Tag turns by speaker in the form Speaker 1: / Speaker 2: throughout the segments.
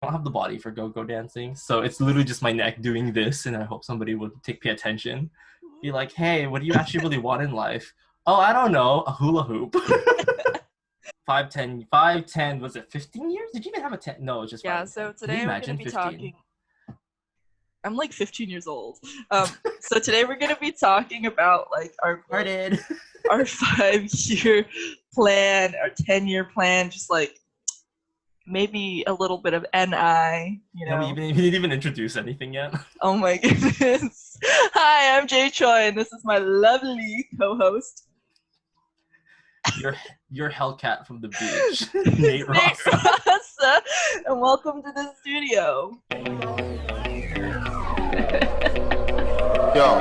Speaker 1: don't have the body for go-go dancing, so it's literally just my neck doing this, and I hope somebody would pay attention. Be like, hey, what do you actually really want in life? Oh, I don't know, a hula hoop. 5, 10, was it 15 years? Did you even have a 10? No, it's just 5.
Speaker 2: Yeah, so today we're going to be
Speaker 1: 15?
Speaker 2: talking. I'm like 15 years old. So today we're going to be talking about like our 5-year plan, our 10-year plan, just like maybe a little bit of NI, you know.
Speaker 1: No, we didn't even introduce anything yet.
Speaker 2: Oh my goodness. Hi, I'm Jay Choi, and this is my lovely co-host.
Speaker 1: Your Hellcat from the beach, Nate Rasa.
Speaker 2: Rasa, and welcome to the studio.
Speaker 3: Yo.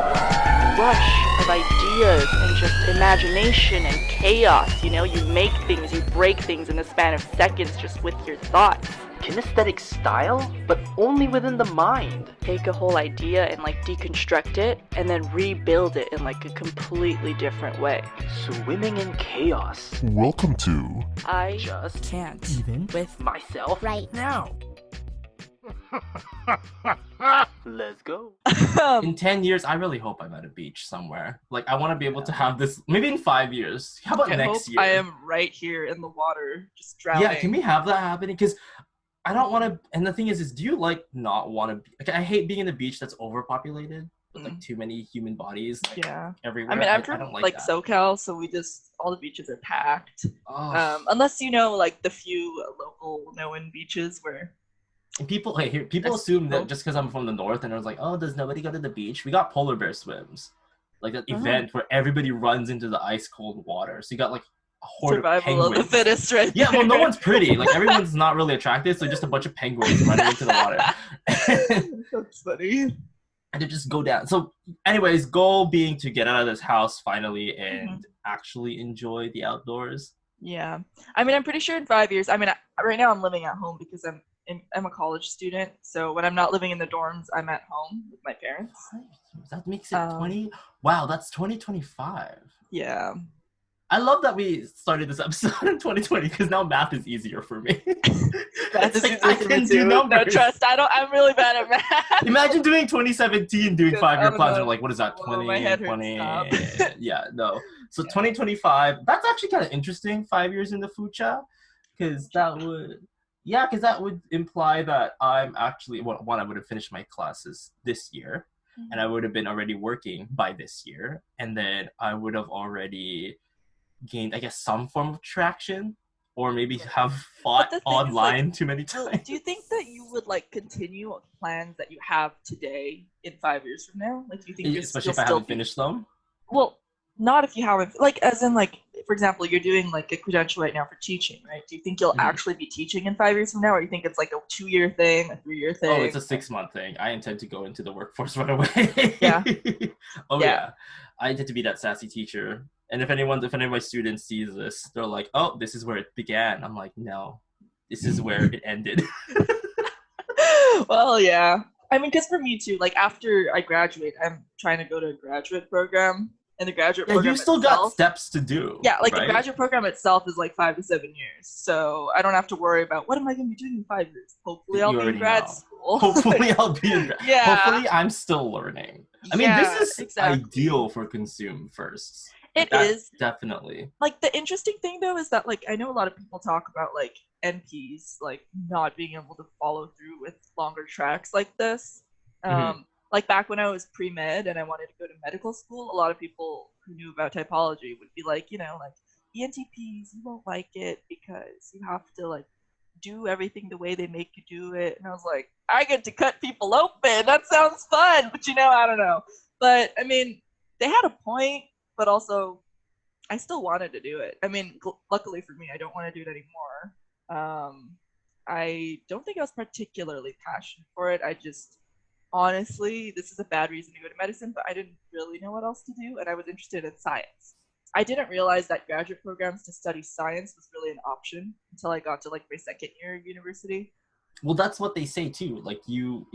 Speaker 4: Rush of ideas and just imagination and chaos. You know, you make things, you break things in the span of seconds just with your thoughts.
Speaker 3: Kinesthetic style, but only within the mind.
Speaker 4: Take a whole idea and like deconstruct it and then rebuild it in like a completely different way.
Speaker 3: Swimming in chaos.
Speaker 5: Welcome to
Speaker 4: I
Speaker 3: Just
Speaker 4: can't
Speaker 1: even
Speaker 4: with
Speaker 3: myself
Speaker 4: right now.
Speaker 3: Let's go.
Speaker 1: In 10 years, I really hope I'm at a beach somewhere. Like, I want to be able to have this, maybe in 5 years. How about next year?
Speaker 2: I am right here in the water, just drowning.
Speaker 1: Yeah, can we have that happening? Because I don't want to, and the thing is do you like not want to be, like, I hate being in the beach that's overpopulated with like too many human bodies everywhere.
Speaker 2: I mean, I'm from
Speaker 1: I don't
Speaker 2: like
Speaker 1: that.
Speaker 2: SoCal, so we just, all the beaches are packed.
Speaker 1: Oh.
Speaker 2: Unless you know, like the few local known beaches where
Speaker 1: and people assume that just because I'm from the north and I was like, oh, does nobody go to the beach? We got polar bear swims, like that event where everybody runs into the ice cold water. So you got like a horde
Speaker 2: survival
Speaker 1: of penguins.
Speaker 2: Of the fittest, right?
Speaker 1: Yeah, well, no one's pretty. Like everyone's not really attractive, so just a bunch of penguins running into the water.
Speaker 2: That's funny.
Speaker 1: And to just go down. So, anyways, goal being to get out of this house finally and actually enjoy the outdoors.
Speaker 2: Yeah, I mean, I'm pretty sure in 5 years. I mean, right now I'm living at home because I'm a college student, so when I'm not living in the dorms, I'm at home with my parents.
Speaker 1: That makes it 20. Wow, that's 2025.
Speaker 2: Yeah.
Speaker 1: I love that we started this episode in 2020 because now math is easier for me.
Speaker 2: I can do numbers. No, trust. I'm really bad at math.
Speaker 1: Imagine doing 2017, doing 5-year plans, and like, what is that? 20,
Speaker 2: my head
Speaker 1: 20. Yeah, no. So 2025. That's actually kind of interesting. 5 years in the future, because that would imply that I'm actually I would have finished my classes this year, and I would have been already working by this year, and then I would have already gained, I guess, some form of traction, or maybe have fought online too many times.
Speaker 2: Do you think that you would like continue plans that you have today in 5 years from now? Like, do you think
Speaker 1: especially if I haven't finished them?
Speaker 2: Well, not if you haven't, like, as in, like, for example, you're doing like a credential right now for teaching, right? Do you think you'll actually be teaching in 5 years from now, or do you think it's like a 2-year thing, a 3-year thing?
Speaker 1: Oh, it's a 6-month thing. I intend to go into the workforce right away.
Speaker 2: Yeah.
Speaker 1: Yeah. I intend to be that sassy teacher. And if any of my students sees this, they're like, oh, this is where it began. I'm like, no, this is where it ended.
Speaker 2: Well, yeah. I mean, because for me too, like after I graduate, I'm trying to go to a graduate program. And the graduate program
Speaker 1: you still got steps to do.
Speaker 2: Yeah, like the graduate program itself is like 5 to 7 years. So I don't have to worry about what am I going to be doing in 5 years. Hopefully I'll be in grad school.
Speaker 1: Hopefully I'll be in grad.
Speaker 2: Yeah.
Speaker 1: Hopefully I'm still learning. I mean, this is ideal for consume firsts.
Speaker 2: It is.
Speaker 1: Definitely. Like,
Speaker 2: the interesting thing, though, is that, like, I know a lot of people talk about, like, NPs, like, not being able to follow through with longer tracks like this. Like, back when I was pre-med and I wanted to go to medical school, a lot of people who knew about typology would be like, you know, like, ENTPs, you won't like it because you have to, like, do everything the way they make you do it. And I was like, I get to cut people open. That sounds fun. But, you know, I don't know. But, I mean, they had a point. But also, I still wanted to do it. I mean, luckily for me, I don't want to do it anymore. I don't think I was particularly passionate for it. I just, honestly, this is a bad reason to go to medicine, but I didn't really know what else to do, and I was interested in science. I didn't realize that graduate programs to study science was really an option until I got to, like, my second year of university.
Speaker 1: Well, that's what they say, too. Like, you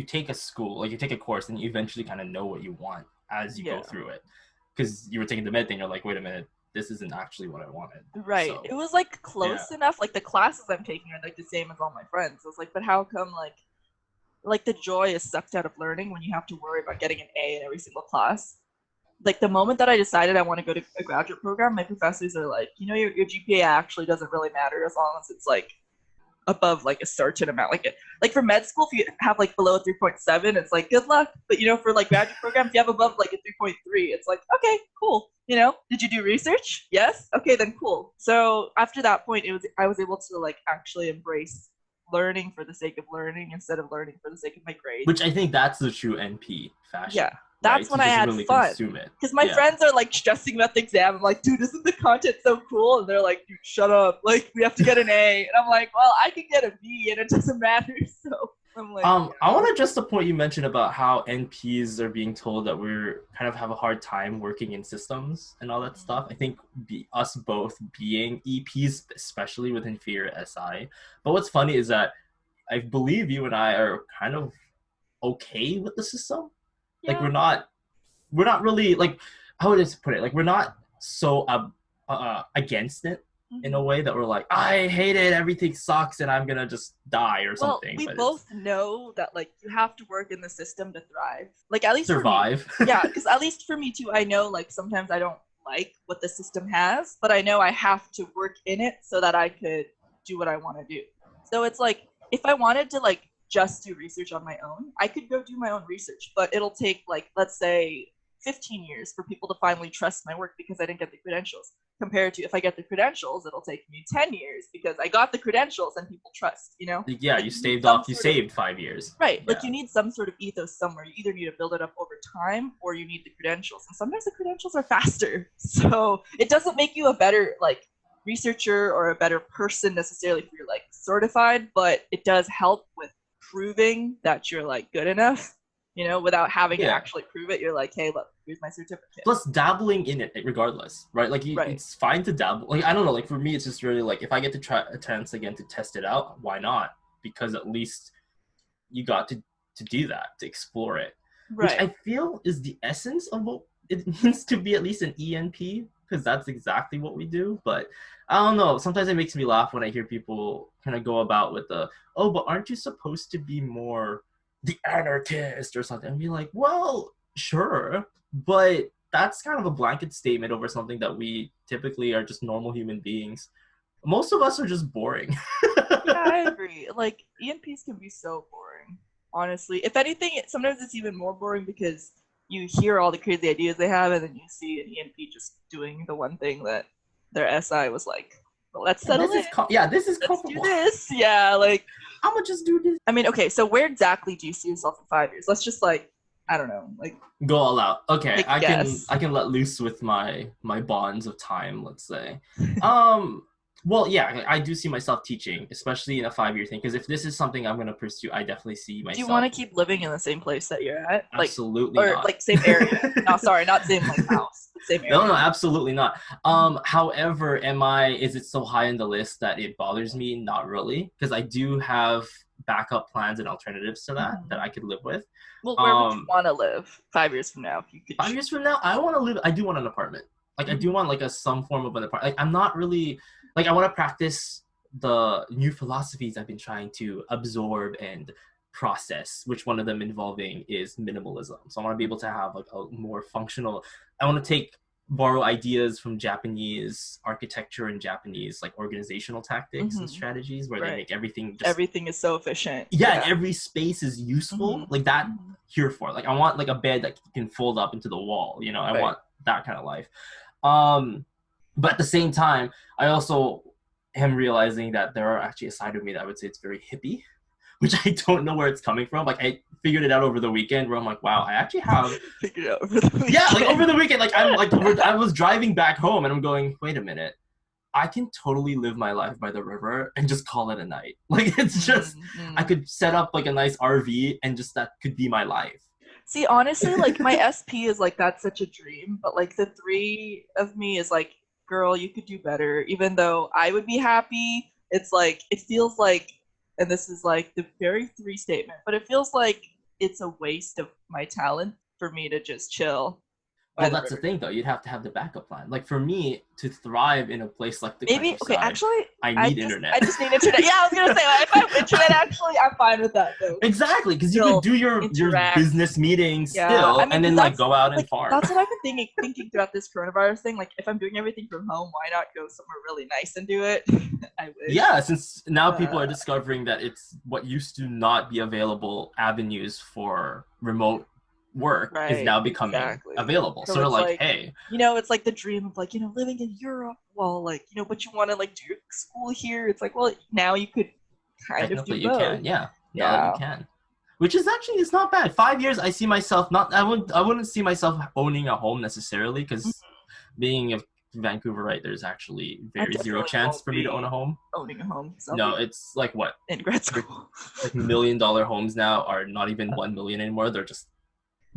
Speaker 1: take a school, like, you take a course, and you eventually kind of know what you want as you go through it. Because you were taking the med thing, you're like, wait a minute, this isn't actually what I wanted.
Speaker 2: Right.
Speaker 1: So,
Speaker 2: it was like close enough. Like the classes I'm taking are like the same as all my friends. I was like, but how come like the joy is sucked out of learning when you have to worry about getting an A in every single class? Like the moment that I decided I want to go to a graduate program, my professors are like, you know, your GPA actually doesn't really matter as long as it's like above like a certain amount. Like for med school, if you have like below 3.7, it's like good luck. But you know, for like graduate programs, if you have above like a 3.3, it's like okay, cool. You know, did you do research? Yes. Okay, then cool. So after that point, I was able to like actually embrace learning for the sake of learning instead of learning for the sake of my grades.
Speaker 1: Which I think that's the true NP fashion.
Speaker 2: Yeah. That's when I had
Speaker 1: really
Speaker 2: fun.
Speaker 1: Consume it.
Speaker 2: Because my friends are like stressing about the exam. I'm like, dude, isn't the content so cool? And they're like, dude, shut up. Like, we have to get an A. And I'm like, well, I can get a B and it doesn't matter. So I'm like,
Speaker 1: I want to address the point you mentioned about how NPs are being told that we're kind of have a hard time working in systems and all that stuff. I think us both being EPs, especially with inferior SI. But what's funny is that I believe you and I are kind of okay with the system.
Speaker 2: yeah.
Speaker 1: Like we're not really like, how would I put it? Like we're not so against it in a way that we're like, I hate it, everything sucks, and I'm gonna just die or something.
Speaker 2: We
Speaker 1: but
Speaker 2: both know that like you have to work in the system to thrive. Like at least
Speaker 1: survive.
Speaker 2: For me, yeah, because at least for me too, I know like sometimes I don't like what the system has, but I know I have to work in it so that I could do what I want to do. So it's like if I wanted to like just do research on my own, I could go do my own research, but it'll take like, let's say 15 years for people to finally trust my work because I didn't get the credentials, compared to if I get the credentials, it'll take me 10 years because I got the credentials and people trust, you know?
Speaker 1: Yeah,
Speaker 2: like,
Speaker 1: you saved 5 years.
Speaker 2: Right.
Speaker 1: Yeah.
Speaker 2: Like you need some sort of ethos somewhere. You either need to build it up over time or you need the credentials. And sometimes the credentials are faster. So it doesn't make you a better like researcher or a better person necessarily if you're like certified, but it does help with proving that you're like good enough, you know, without having to actually prove it. You're like, hey, look, here's my certificate.
Speaker 1: Plus dabbling in it regardless, right? Like it's fine to dabble. Like I don't know, like for me it's just really like if I get to try a chance again to test it out, why not? Because at least you got to do that, to explore it. Which I feel is the essence of what it means to be at least an ENP, because that's exactly what we do. But I don't know, sometimes it makes me laugh when I hear people kind of go about with the, oh, but aren't you supposed to be more the anarchist or something? And be like, well, sure, but that's kind of a blanket statement over something that we typically are just normal human beings. Most of us are just boring.
Speaker 2: Yeah, I agree. Like ENPs can be so boring, honestly. If anything, sometimes it's even more boring because you hear all the crazy ideas they have and then you see an ENP just doing the one thing that their SI was like, well, let's settle
Speaker 1: this
Speaker 2: it.
Speaker 1: This is
Speaker 2: let's do this. Yeah, like
Speaker 1: I'm gonna just do this.
Speaker 2: I mean, okay, so where exactly do you see yourself in 5 years? Let's just like, I don't know, like
Speaker 1: go all out. Okay,
Speaker 2: like,
Speaker 1: I can let loose with my bonds of time, let's say. Well, yeah, I do see myself teaching, especially in a 5-year thing, because if this is something I'm going to pursue, I definitely see myself.
Speaker 2: Do you want to keep living in the same place that you're at? Like,
Speaker 1: absolutely
Speaker 2: or
Speaker 1: not.
Speaker 2: Like same area? No, sorry, not same like house. Same area.
Speaker 1: No, absolutely not. However, is it so high on the list that it bothers me? Not really, because I do have backup plans and alternatives to that that I could live with.
Speaker 2: Well, where would you want to live 5 years from now? If you could
Speaker 1: 5 years from now, I do want an apartment. Like I do want like some form of an apartment. Like I'm not really like I want to practice the new philosophies I've been trying to absorb and process, which one of them involving is minimalism. So I want to be able to have like a more functional. I want to borrow ideas from Japanese architecture and Japanese like organizational tactics and strategies where they make everything
Speaker 2: is so efficient.
Speaker 1: Yeah, every space is useful. Like that here for. Like I want like a bed that can fold up into the wall, you know. I want that kind of life. But at the same time, I also am realizing that there are actually a side of me that I would say it's very hippie, which I don't know where it's coming from. Like I figured it out over the weekend where I'm like, wow, I actually have
Speaker 2: figured it out over the weekend.
Speaker 1: Yeah, like over the weekend, like I'm like I was driving back home and I'm going, wait a minute, I can totally live my life by the river and just call it a night. Like it's just I could set up like a nice RV and just that could be my life.
Speaker 2: See, honestly, like my SP is like that's such a dream, but like the 3 of me is like, girl, you could do better. Even though I would be happy, it's like it feels like, and this is like the very 3 statement, but it feels like it's a waste of my talent for me to just chill.
Speaker 1: Well, that's the thing, though. You'd have to have the backup plan. Like, for me, to thrive in a place like the
Speaker 2: Maybe,
Speaker 1: countryside,
Speaker 2: okay, actually,
Speaker 1: I need internet.
Speaker 2: I just need internet. Yeah, I was going to say, if I have internet, actually, I'm fine with that, though.
Speaker 1: Exactly, because you could do your business meetings still,
Speaker 2: I mean,
Speaker 1: and then, like, go out and farm.
Speaker 2: That's what I've been thinking throughout this coronavirus thing. Like, if I'm doing everything from home, why not go somewhere really nice and do it? I wish.
Speaker 1: Yeah, since now people are discovering that it's what used to not be available avenues for remote work is now becoming available. So they're like, hey,
Speaker 2: you know, it's like the dream of, like, you know, living in Europe. Well, like, you know, but you want to, like, do school here. It's like, well, now you could kind of do both.
Speaker 1: Can, yeah. Now that you can, which is actually, it's not bad. 5 years, I see myself I wouldn't see myself owning a home necessarily, because being a Vancouverite, there's actually zero chance for me to own a home.
Speaker 2: Owning a home.
Speaker 1: No, it's like what?
Speaker 2: In grad school.
Speaker 1: Like $1 million homes now are not even 1 million anymore. They're just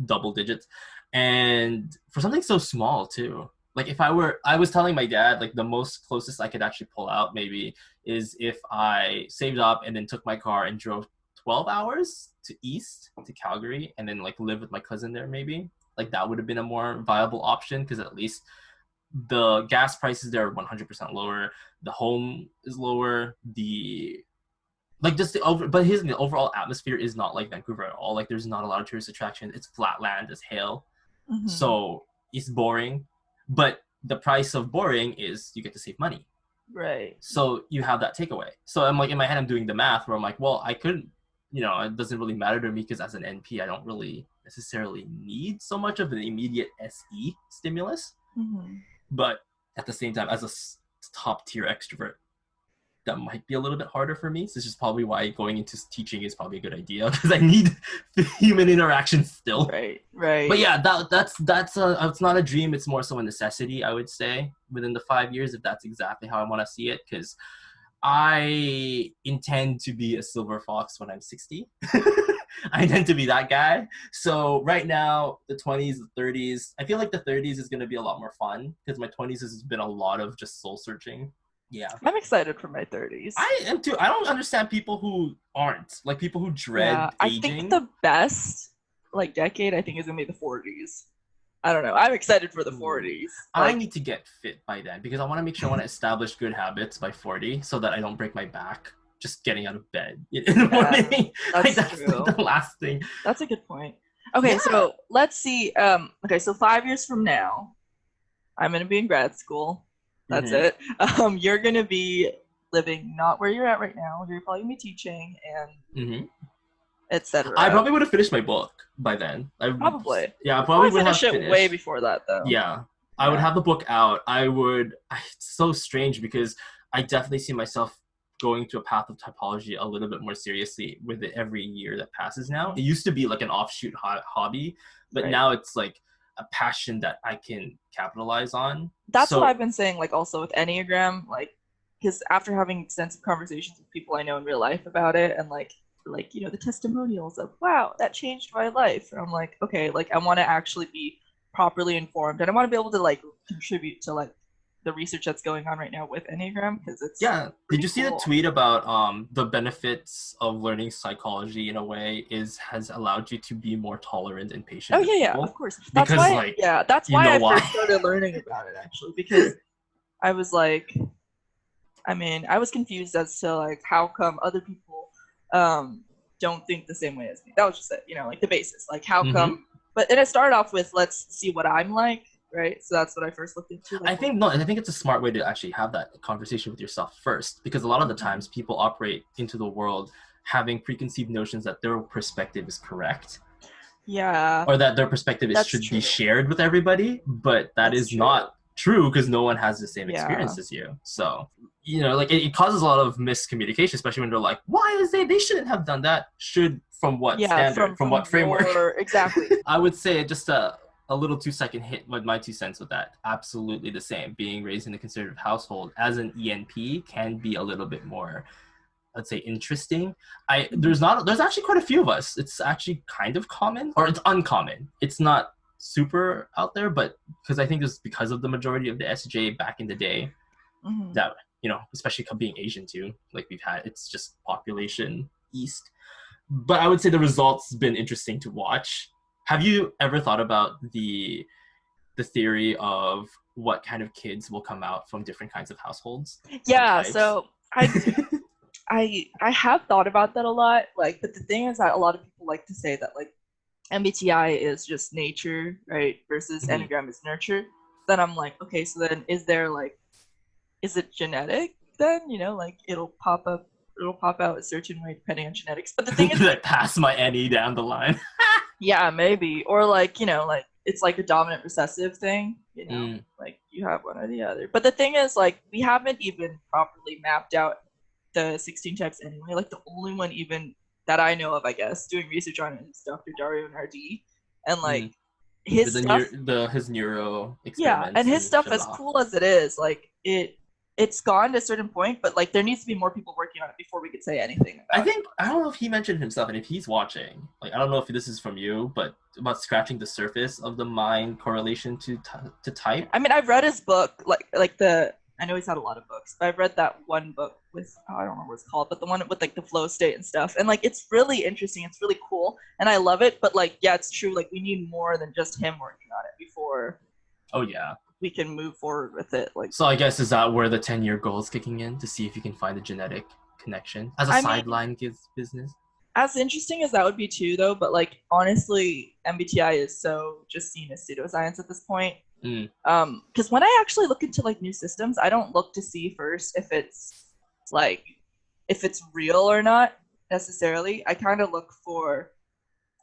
Speaker 1: double digits. And for something so small too. Like, if I was telling my dad, like, the most closest I could actually pull out maybe is if I saved up and then took my car and drove 12 hours to Calgary, and then, like, live with my cousin there maybe. Like, that would have been a more viable option, because at least the gas prices there are 100% lower. The home is lower. But the overall atmosphere is not like Vancouver at all. Like, there's not a lot of tourist attraction. It's flat land, it's hail. Mm-hmm. So it's boring. But the price of boring is you get to save money.
Speaker 2: Right.
Speaker 1: So you have that takeaway. So I'm like, in my head, I'm doing the math where I'm like, well, I couldn't, you know, it doesn't really matter to me, because as an NP, I don't really necessarily need so much of an immediate SE stimulus. Mm-hmm. But at the same time, as a top tier extrovert, that might be a little bit harder for me. So this is probably why going into teaching is probably a good idea, because I need the human interaction still.
Speaker 2: Right.
Speaker 1: But yeah, that's it's not a dream. It's more so a necessity, I would say, within the 5 years, if that's exactly how I want to see it, because I intend to be a silver fox when I'm 60. I intend to be that guy. So right now, the 20s, the 30s, I feel like the 30s is going to be a lot more fun, because my 20s has been a lot of just soul searching. Yeah.
Speaker 2: I'm excited for my 30s.
Speaker 1: I am too. I don't understand people who aren't. Like, people who dread aging.
Speaker 2: I think the best, like, decade, I think, is going to be the 40s. I don't know. I'm excited for the 40s.
Speaker 1: I need to get fit by then, because I want to make sure I want to establish good habits by 40, so that I don't break my back just getting out of bed in the morning. That's true. Like the last thing.
Speaker 2: That's a good point. Okay, so let's see. So 5 years from now, I'm going to be in grad school. That's it. You're going to be living not where you're at right now. You're probably going to be teaching and etc.
Speaker 1: I probably would have finished my book by then.
Speaker 2: Probably.
Speaker 1: Yeah, I probably would have
Speaker 2: finished it way before that, though.
Speaker 1: Yeah. I would have the book out. It's so strange, because I definitely see myself going to a path of typology a little bit more seriously with it every year that passes now. It used to be like an offshoot hobby, but now it's like a passion that I can capitalize on.
Speaker 2: That's what I've been saying, like, also with Enneagram, like, because after having extensive conversations with people I know in real life about it, and like, you know, the testimonials of, wow, that changed my life. And I'm like, okay, like, I want to actually be properly informed, and I want to be able to, like, contribute to, like, the research that's going on right now with Enneagram, because it's
Speaker 1: Did you see the tweet about the benefits of learning psychology in a way has allowed you to be more tolerant and patient?
Speaker 2: Of course. That's why I first started learning about it, actually, because I was like, I was confused as to, like, how come other people don't think the same way as me. That was just it, you know, like, the basis, like, how come. But then it started off with, let's see what I'm like. Right, so that's what I first looked into. Like,
Speaker 1: I think it's a smart way to actually have that conversation with yourself first, because a lot of the times people operate into the world having preconceived notions that their perspective is correct.
Speaker 2: Yeah.
Speaker 1: Or that their perspective should be shared with everybody, but that's not true, because no one has the same experience as you. So, you know, like, it causes a lot of miscommunication, especially when they're like, why is they shouldn't have done that? From what standard? From what framework?
Speaker 2: Exactly.
Speaker 1: I would say just a little 2-second hit with my 2 cents with that. Absolutely the same. Being raised in a conservative household as an ENP can be a little bit more, let's say, interesting. There's actually quite a few of us. It's actually kind of common, or it's uncommon. It's not super out there, but because I think it's because of the majority of the SJ back in the day, that, you know, especially being Asian too, like we've had, it's just population east. But I would say the results been interesting to watch. Have you ever thought about the the theory of what kind of kids will come out from different kinds of households.
Speaker 2: Yeah, so I have thought about that a lot. Like, but the thing is that a lot of people like to say that like MBTI is just nature, right, versus Enneagram is nurture. Then I'm like, okay, so then is it genetic then? You know, like it'll pop out a certain way depending on genetics. But the thing is,
Speaker 1: like pass my NE down the line.
Speaker 2: yeah, maybe, or like, you know, like it's like a dominant recessive thing, you know, like you have one or the other. But the thing is, like, we haven't even properly mapped out the 16 types anyway. Like the only one even that I know of, I guess, doing research on it is Dr. Dario Nardi, and like his stuff,
Speaker 1: his neuro experiments.
Speaker 2: Yeah, and his stuff, as cool as it is, like it's gone to a certain point, but like there needs to be more people working on it before we could say anything about it.
Speaker 1: I don't know if he mentioned himself, and if he's watching, like, I don't know if this is from you, but about scratching the surface of the mind correlation to type.
Speaker 2: I mean, I've read his book, I know he's had a lot of books, but I've read that one book with, I don't know what it's called, but the one with like the flow state and stuff, and like it's really interesting, it's really cool, and I love it. But like, yeah, it's true, like we need more than just him working on it before we can move forward with it. Like,
Speaker 1: so I guess, is that where the 10-year goal is kicking in, to see if you can find a genetic connection as a sideline business?
Speaker 2: As interesting as that would be too, though, but like honestly, MBTI is so just seen as pseudoscience at this point. Because when I actually look into like new systems, I don't look to see first if it's real or not necessarily. I kind of look for,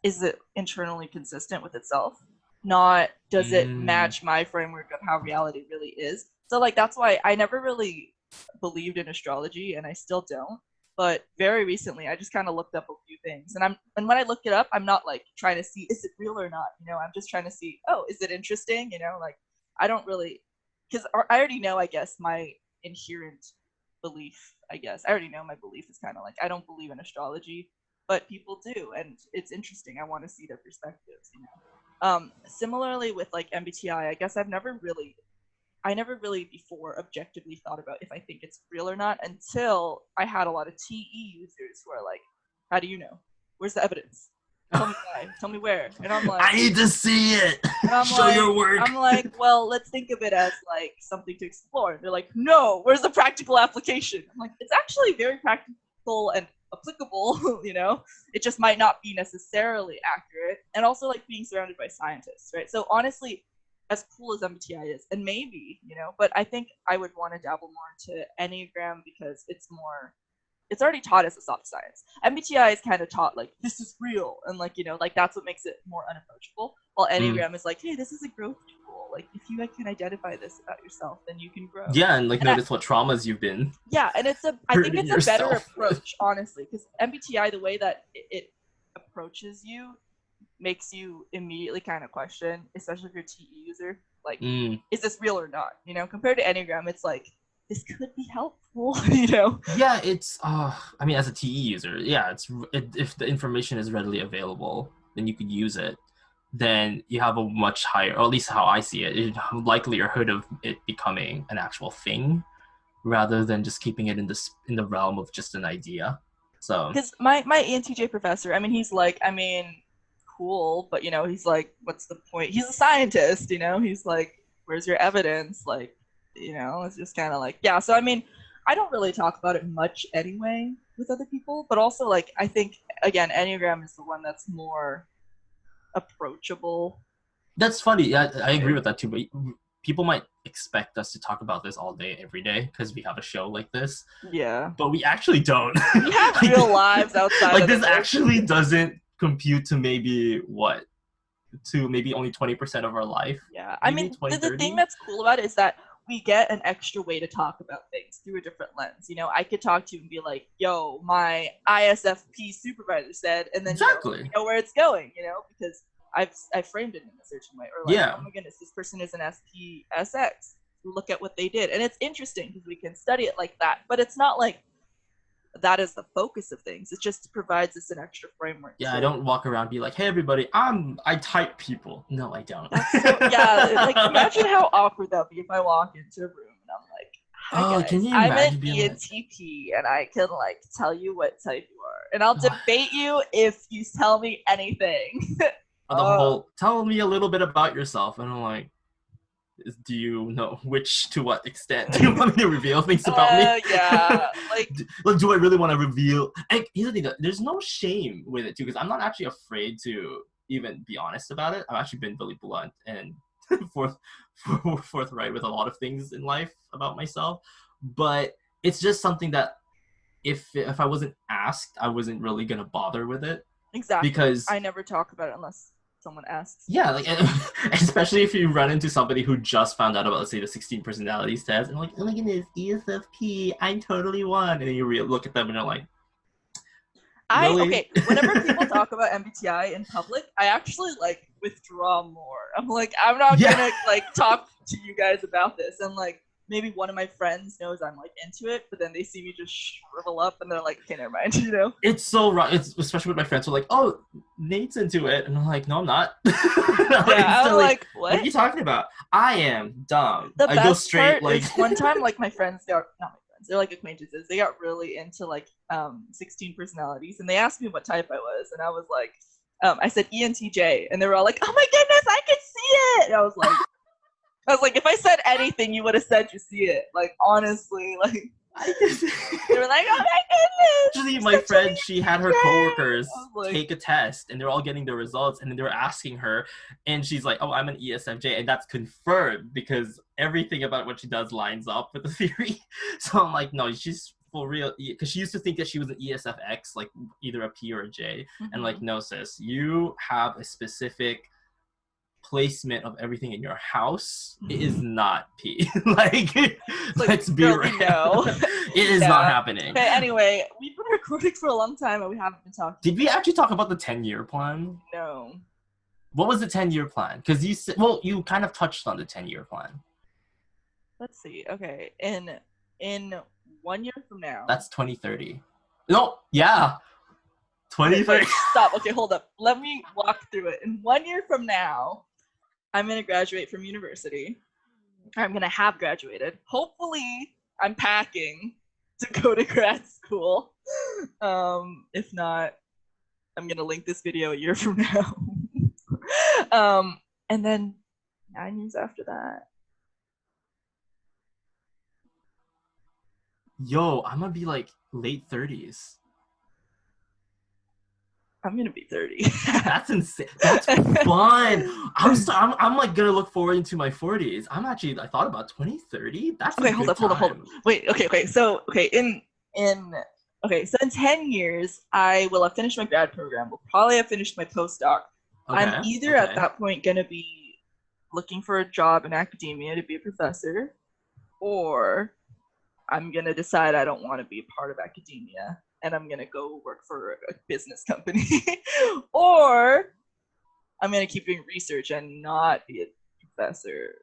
Speaker 2: is it internally consistent with itself? Not does it match my framework of how reality really is. So like that's why I never really believed in astrology, and I still don't. But very recently, I just kind of looked up a few things, and when I look it up, I'm not like trying to see is it real or not. You know, I'm just trying to see, oh, is it interesting? You know, like I don't really, because I already know, I guess, my inherent belief. I already know my belief is kind of like I don't believe in astrology, but people do, and it's interesting. I want to see their perspectives. You know, similarly with like MBTI, I guess I never really before objectively thought about if I think it's real or not until I had a lot of TE users who are like, how do you know? Where's the evidence? Tell me why. Tell me where. And I'm like,
Speaker 1: I need to see it. Show
Speaker 2: like,
Speaker 1: your work.
Speaker 2: I'm like, well, let's think of it as like something to explore. And they're like, no, where's the practical application? I'm like, it's actually very practical and applicable, you know? It just might not be necessarily accurate. And also like being surrounded by scientists, right? So honestly, as cool as MBTI is, and maybe, you know, but I think I would want to dabble more into Enneagram because it's already taught as a soft science. MBTI is kind of taught like, this is real, and like, you know, like that's what makes it more unapproachable, while Enneagram is like, hey, this is a growth tool. Like, if you can identify this about yourself, then you can grow.
Speaker 1: Yeah, and like notice what traumas you've been.
Speaker 2: Yeah, and I think it's a better approach, honestly, because MBTI, the way that it approaches you, makes you immediately kind of question, especially if you're a TE user, like, is this real or not? You know, compared to Enneagram, it's like, this could be helpful, you know?
Speaker 1: Yeah, it's, I mean, as a TE user, yeah, if the information is readily available, then you could use it. Then you have a much higher, or at least how I see it, likelihood of it becoming an actual thing, rather than just keeping it in the realm of just an idea. So,
Speaker 2: because my ENTJ professor, I mean, he's like, I mean, cool, but you know, he's like, what's the point? He's a scientist, you know? He's like, where's your evidence? Like, you know, it's just kind of like, yeah. So I mean, I don't really talk about it much anyway with other people, but also like, I think again, Enneagram is the one that's more approachable.
Speaker 1: That's funny. Yeah, I agree with that too. But people might expect us to talk about this all day, every day, because we have a show like this.
Speaker 2: Yeah.
Speaker 1: But we actually don't.
Speaker 2: We have real lives outside.
Speaker 1: Like, this actually doesn't compute to maybe only 20% of our life.
Speaker 2: Yeah. I mean, the thing that's cool about it is that we get an extra way to talk about things through a different lens. You know, I could talk to you and be like, yo, my ISFP supervisor said, and then you know where it's going, you know, because I've framed it in a certain way. Or like, oh my goodness, this person is an SPSX. Look at what they did. And it's interesting because we can study it like that. But it's not like that is the focus of things. It just provides us an extra framework.
Speaker 1: Yeah, so I don't walk around and be like, hey everybody, I type people. No, I don't.
Speaker 2: Yeah, like imagine how awkward that would be if I walk into a room and I'm like, hi guys,
Speaker 1: can you
Speaker 2: I'm an ENTP and I can like tell you what type you are. And I'll debate you if you tell me anything.
Speaker 1: The whole, tell me a little bit about yourself. And I'm like, Do you know to what extent? Do you want me to reveal things about me?
Speaker 2: Yeah, like
Speaker 1: do I really want to reveal? And here's the thing, there's no shame with it too, because I'm not actually afraid to even be honest about it. I've actually been really blunt and forthright with a lot of things in life about myself, but it's just something that if I wasn't asked, I wasn't really gonna bother with it.
Speaker 2: exactly.
Speaker 1: Because
Speaker 2: I never talk about it unless someone asks.
Speaker 1: Yeah, like especially if you run into somebody who just found out about, let's say, the 16 personalities test, and like, oh my goodness, ESFP, I'm totally one, and then you look at them and you're like, really?
Speaker 2: Okay, whenever people talk about MBTI in public, I actually like withdraw more. I'm like, I'm not gonna like talk to you guys about this, and like maybe one of my friends knows I'm like into it, but then they see me just shrivel up and they're like, okay, never mind, you know?
Speaker 1: It's so right. It's especially with my friends who are like, oh, Nate's into it, and I'm like, no, I'm not.
Speaker 2: I'm like, what
Speaker 1: are you talking about? I am dumb.
Speaker 2: The
Speaker 1: I
Speaker 2: best
Speaker 1: go straight
Speaker 2: part
Speaker 1: like
Speaker 2: is one time, like my friends got not my friends, they're like acquaintances. They got really into like 16 personalities, and they asked me what type I was, and I was like, I said ENTJ, and they were all like, oh my goodness, I can see it. And I was like, if I said anything, you would have said you see it. Like, honestly, like, they were like, oh my goodness.
Speaker 1: Actually, my friend, she had her coworkers take a test, and they're all getting their results, and then they were asking her, and she's like, oh, I'm an ESFJ, and that's confirmed because everything about what she does lines up with the theory. So I'm like, no, she's for real, because she used to think that she was an ESFX, like either a P or a J, and like, no, sis, you have a specific placement of everything in your house. It is not P. like let's be real.
Speaker 2: No.
Speaker 1: It is not happening.
Speaker 2: Okay, anyway, we've been recording for a long time and we haven't been talking.
Speaker 1: Did we actually talk about the 10-year plan?
Speaker 2: No.
Speaker 1: What was the 10-year plan? Because you said, you kind of touched on the 10-year plan.
Speaker 2: Let's see. Okay, in 1 year from now.
Speaker 1: That's 2030. No, yeah. 2030.
Speaker 2: Stop. Okay, hold up. Let me walk through it. In 1 year from now, I'm going to graduate from university. I'm going to have graduated. Hopefully, I'm packing to go to grad school. If not, I'm going to link this video a year from now. And then 9 years after that.
Speaker 1: Yo, I'm going to be like late 30s.
Speaker 2: I'm gonna be 30.
Speaker 1: That's insane. That's fun. I'm like gonna look forward into my 40s. I thought about 2030. That's
Speaker 2: okay. Hold up. Wait. Okay. So in 10 years, I will have finished my grad program. Will probably have finished my postdoc. Okay, I'm either at that point gonna be looking for a job in academia to be a professor, or I'm gonna decide I don't want to be a part of academia. And I'm going to go work for a business company. Or I'm going to keep doing research and not be a professor.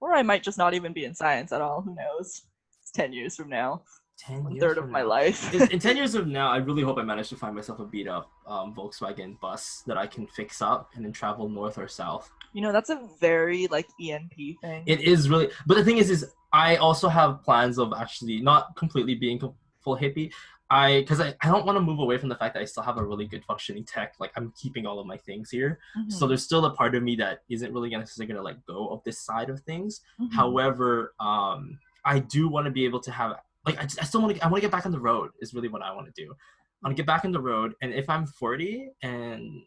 Speaker 2: Or I might just not even be in science at all. Who knows? It's 10 years from now. 1/3 of my life.
Speaker 1: In 10 years from now, I really hope I manage to find myself a beat up Volkswagen bus that I can fix up and then travel north or south.
Speaker 2: You know, that's a very like ENP thing.
Speaker 1: It is really, but the thing is I also have plans of actually not completely being full hippie. Because I don't want to move away from the fact that I still have a really good functioning tech. Like, I'm keeping all of my things here. So there's still a part of me that isn't really necessarily going to let go of this side of things. However, I do want to be able to have, like, I want to get back on the road is really what I want to do. I want to get back on the road. And if I'm 40 and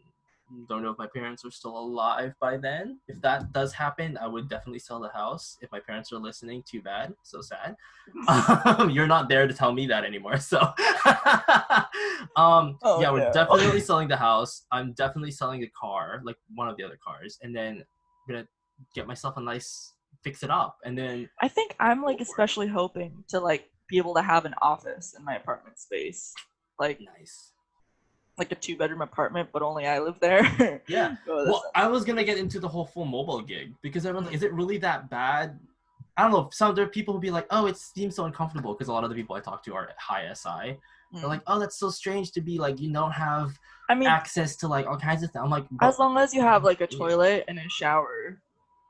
Speaker 1: don't know if my parents are still alive by then, if that does happen, I would definitely sell the house. If my parents are listening, too bad. So sad. You're not there to tell me that anymore. So we're definitely selling the house. I'm definitely selling the car, like one of the other cars, and then I'm gonna get myself a nice, fix it up, and then
Speaker 2: I think I'm like especially hoping to like be able to have an office in my apartment space. Like
Speaker 1: nice.
Speaker 2: Like a 2-bedroom apartment, but only I live there.
Speaker 1: Yeah. Well, I was gonna get into the whole full mobile gig because everyone's like, is it really that bad? I don't know. There are people who be like, oh, it seems so uncomfortable because a lot of the people I talk to are high SI. They're like, oh, that's so strange to be like, you don't have access to like all kinds of things. I'm like,
Speaker 2: as long as you have like a toilet and a shower.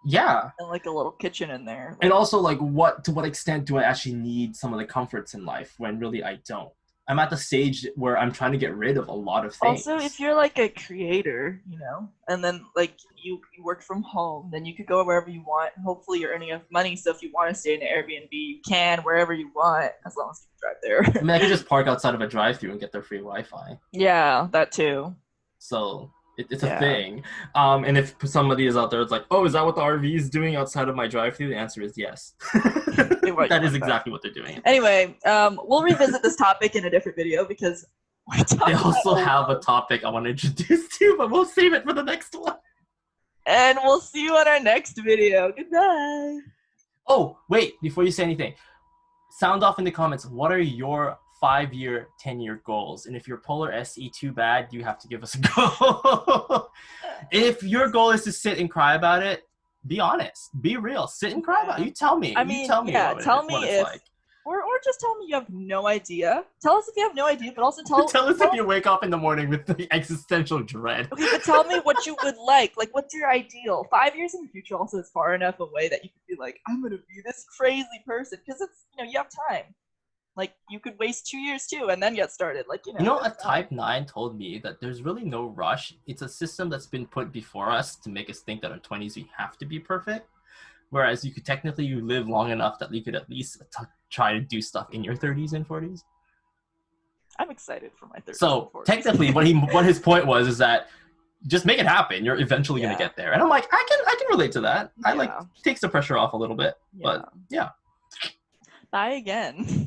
Speaker 1: Yeah.
Speaker 2: And like a little kitchen in there.
Speaker 1: And also like to what extent do I actually need some of the comforts in life when really I don't? I'm at the stage where I'm trying to get rid of a lot of things.
Speaker 2: Also, if you're like a creator, you know, and then like you work from home, then you could go wherever you want. Hopefully, you're earning enough money, so if you want to stay in an Airbnb, you can wherever you want, as long as you can drive there.
Speaker 1: I mean, I could just park outside of a drive-thru and get their free Wi-Fi.
Speaker 2: Yeah, that too.
Speaker 1: So it's a thing. And if somebody is out there, it's like, oh, is that what the RV is doing outside of my drive-thru? The answer is yes. That is exactly what they're doing.
Speaker 2: Anyway, we'll revisit this topic in a different video because
Speaker 1: I also have a topic I want to introduce to, but we'll save it for the next one.
Speaker 2: And we'll see you on our next video. Goodbye.
Speaker 1: Oh, wait, before you say anything, sound off in the comments. What are your 5-year, 10-year goals? And if you're polar SE, too bad, you have to give us a goal. If your goal is to sit and cry about it, be honest, be real, sit and cry about it. You tell me.
Speaker 2: I mean,
Speaker 1: you tell me.
Speaker 2: yeah, tell me
Speaker 1: what
Speaker 2: if,
Speaker 1: it's like.
Speaker 2: or just tell me you have no idea. Tell us if you have no idea, but also tell
Speaker 1: us if you wake up in the morning with the existential dread.
Speaker 2: Okay, but tell me what you would like. Like, what's your ideal? 5 years in the future also is far enough away that you could be like, I'm gonna be this crazy person, because it's, you know, you have time. Like, you could waste 2 years too and then get started. Like, you know.
Speaker 1: A type 9 told me that there's really no rush. It's a system that's been put before us to make us think that in our 20s we have to be perfect. Whereas you live long enough that you could at least try to do stuff in your 30s and 40s.
Speaker 2: I'm excited for my 30s.
Speaker 1: So
Speaker 2: and 40s.
Speaker 1: technically, what his point was is that just make it happen. You're eventually gonna get there. And I'm like, I can relate to that. I takes the pressure off a little bit. But yeah.
Speaker 2: Bye again.